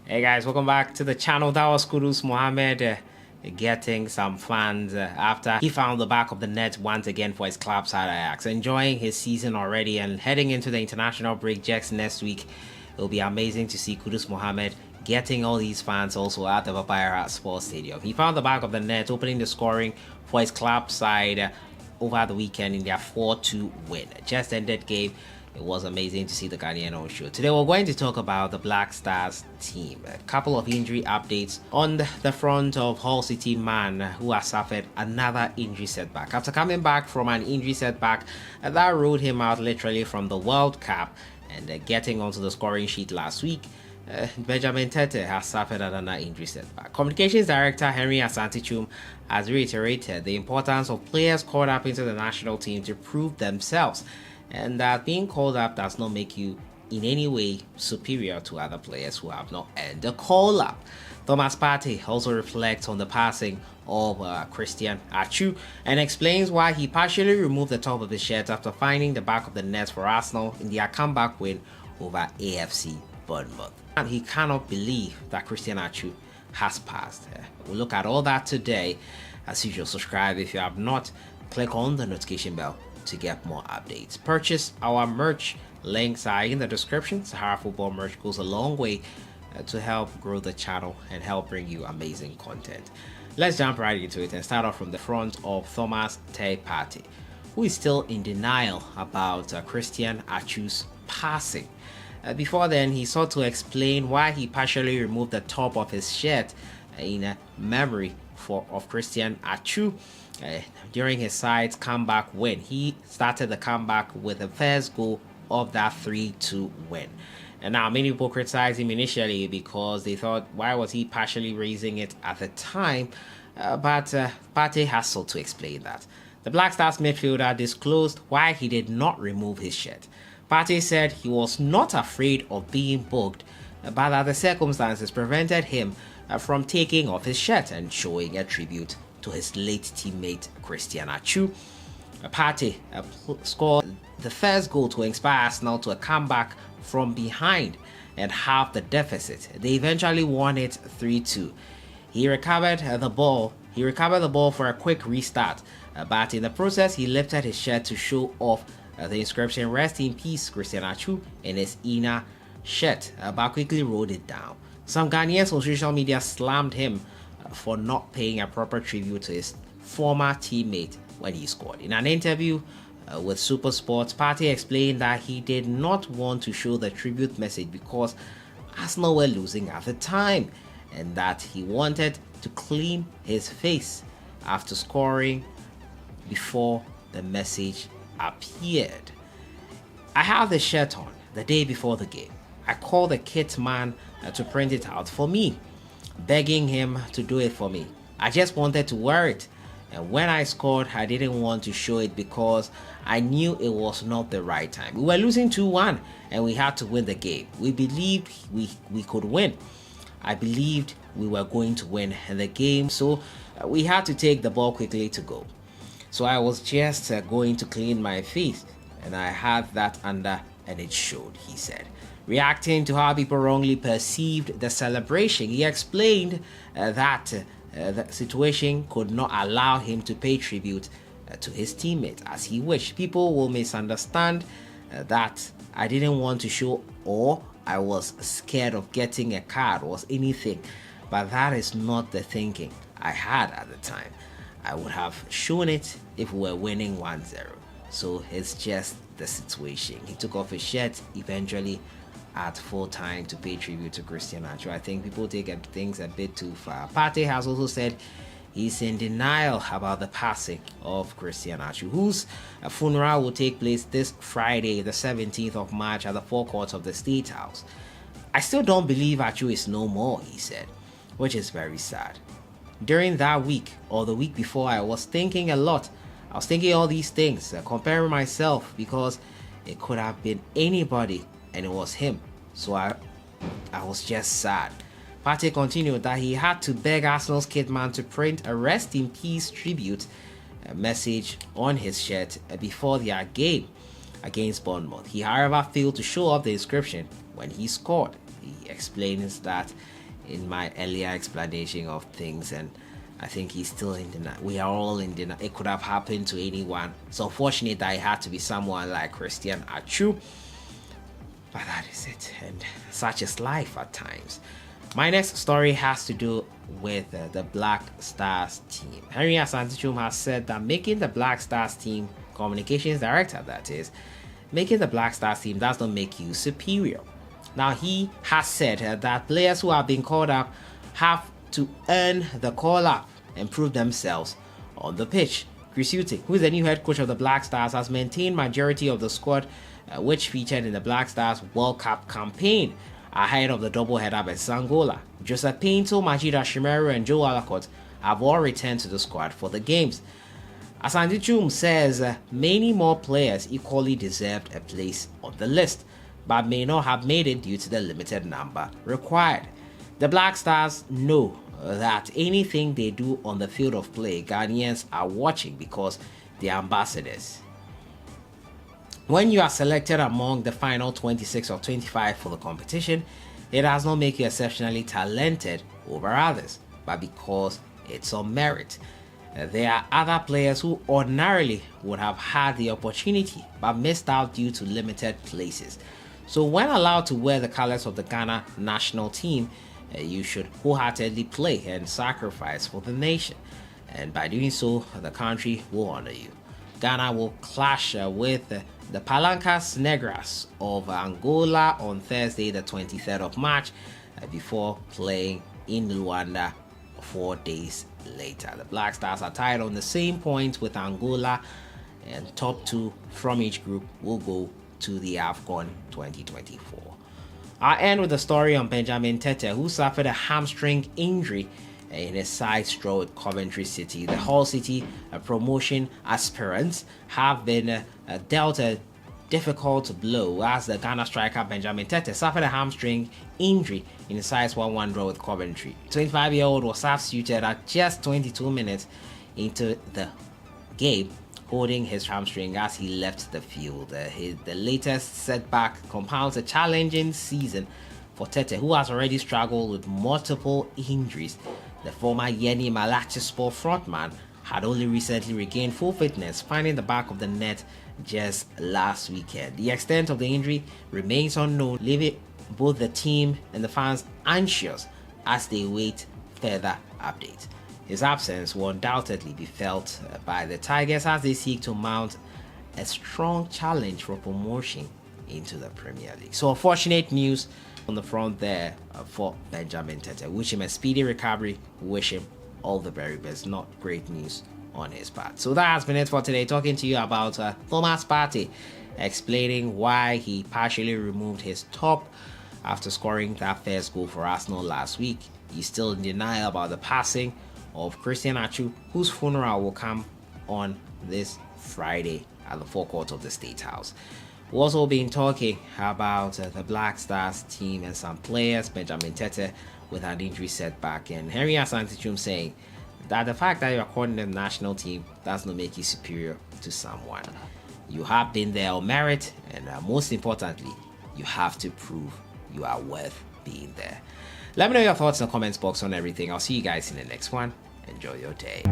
Hey guys, welcome back to the channel. That was Kudus Mohammed getting some fans after he found the back of the net once again for his club side Ajax. Enjoying his season already and heading into the international break just next week. It'll be amazing to see Kudus Mohammed getting all these fans also at the Papaya Sports Stadium. He found the back of the net, opening the scoring for his club side over the weekend in their 4-2 win. Just ended game. It was amazing to see the Ghanaian on show. Today we're going to talk about the Black Stars team. A couple of injury updates on the front of Hull City man who has suffered another injury setback. After coming back from an injury setback that ruled him out literally from the World Cup and getting onto the scoring sheet last week, Benjamin TETTEH has suffered another injury setback. Communications Director Henry Asante has reiterated the importance of players called up into the national team to prove themselves, and that being called up does not make you in any way superior to other players who have not earned a call up. Thomas Partey also reflects on the passing of Christian Atsu and explains why he partially removed the top of his shirt after finding the back of the net for Arsenal in their comeback win over AFC Bournemouth. And he cannot believe that Christian Atsu has passed. We'll look at all that today. As usual, subscribe if you have not. Click on the notification bell to get more updates. Purchase our merch. Links are in the description. Sahara Football merch goes a long way to help grow the channel and help bring you amazing content. Let's jump right into it and start off from the front of Thomas Partey, who is still in denial about Christian Atsu's passing. Before then, he sought to explain why he partially removed the top of his shirt in memory of Christian Atsu during his side's comeback win. He started the comeback with the first goal of that 3-2 win. And now many people criticized him initially because they thought, why was he partially raising it at the time? But Partey has sought to explain that. The Black Stars midfielder disclosed why he did not remove his shirt. Partey said he was not afraid of being booked, but that the circumstances prevented him from taking off his shirt and showing a tribute to his late teammate Christian Atsu. Partey scored the first goal to inspire Arsenal to a comeback from behind and halve the deficit. They eventually won it 3-2. He recovered the ball for a quick restart, but in the process he lifted his shirt to show off the inscription "Rest in Peace Christian Atsu" in his inner shirt, but quickly rolled it down. Some Ghanaians on social media slammed him for not paying a proper tribute to his former teammate when he scored. In an interview with Super Sports, Partey explained that he did not want to show the tribute message because Arsenal were losing at the time, and that he wanted to clean his face after scoring before the message appeared. I had the shirt on the day before the game. I called the kit man to print it out for me, begging him to do it for me. I just wanted to wear it, and when I scored, I didn't want to show it because I knew it was not the right time. We were losing 2-1 and we had to win the game. We believed we could win. I believed we were going to win the game, so we had to take the ball quickly to go. So I was just going to clean my face, and I had that under, and it showed, he said. Reacting to how people wrongly perceived the celebration, he explained that the situation could not allow him to pay tribute to his teammate as he wished. People will misunderstand that I didn't want to show, or I was scared of getting a card or anything, but that is not the thinking I had at the time. I would have shown it if we were winning 1-0. So it's just the situation. He took off his shirt eventually at full time to pay tribute to Christian Atsu. I think people take things a bit too far. Partey has also said he's in denial about the passing of Christian Atsu, whose funeral will take place this Friday, the 17th of March at the forecourt of the State House. I still don't believe Atsu is no more, he said, which is very sad. During that week or the week before, I was thinking a lot. I was thinking all these things, comparing myself, because it could have been anybody and it was him. So I was just sad. Partey continued that he had to beg Arsenal's kitman to print a rest in peace tribute message on his shirt before their game against Bournemouth. He, however, failed to show up the inscription when he scored. He explains that in my earlier explanation of things, and I think he's still in denial. We are all in denial. It could have happened to anyone. It's unfortunate that it had to be someone like Christian Atsu, but that is it, and such is life at times. My next story has to do with the Black Stars team. Henry Asante has said that making the Black Stars team, communications director that is, making the Black Stars team does not make you superior. Now, he has said that players who have been called up have to earn the call up and prove themselves on the pitch. Chris Hughton, who is the new head coach of the Black Stars, has maintained majority of the squad which featured in the Black Stars World Cup campaign ahead of the doubleheader against Angola. Joseph Pinto, Majida Shimeru, and Joe Alacott have all returned to the squad for the games. Asante says many more players equally deserved a place on the list, but may not have made it due to the limited number required. The Black Stars know that anything they do on the field of play, Ghanaians are watching because they are ambassadors. When you are selected among the final 26 or 25 for the competition, it does not make you exceptionally talented over others, but because it's on merit. There are other players who ordinarily would have had the opportunity but missed out due to limited places. So when allowed to wear the colors of the Ghana national team, you should wholeheartedly play and sacrifice for the nation. And by doing so, the country will honor you. Ghana will clash with the Palancas Negras of Angola on Thursday, the 23rd of March, before playing in Luanda 4 days later. The Black Stars are tied on the same points with Angola, and top two from each group will go to the AFCON 2024. I'll end with a story on Benjamin TETTEH, who suffered a hamstring injury in a side stroll with Coventry City. The Hull City promotion aspirants have been dealt a difficult blow as the Ghana striker Benjamin TETTEH suffered a hamstring injury in a size 1-1 draw with Coventry. 25-year-old was substituted at just 22 minutes into the game, holding his hamstring as he left the field. The latest setback compounds a challenging season for TETTEH, who has already struggled with multiple injuries. The former Yeni Malachispor frontman had only recently regained full fitness, finding the back of the net just last weekend. The extent of the injury remains unknown, leaving both the team and the fans anxious as they wait further updates. His absence will undoubtedly be felt by the Tigers as they seek to mount a strong challenge for promotion into the Premier League. So unfortunate news on the front there for Benjamin TETTEH. Wish him a speedy recovery. Wish him all the very best. Not great news on his part. So that has been it for today. Talking to you about Thomas Partey, explaining why he partially removed his top after scoring that first goal for Arsenal last week. He's still in denial about the passing of Christian Atsu, whose funeral will come on this Friday at the forecourt of the State House. We've also been talking about the Black Stars team and some players, Benjamin TETTEH with an injury setback, and Henry Asante saying that the fact that you're called in the national team does not make you superior to someone. You have been there on merit, and most importantly, you have to prove you are worth being there. Let me know your thoughts in the comments box on everything. I'll see you guys in the next one. Enjoy your day.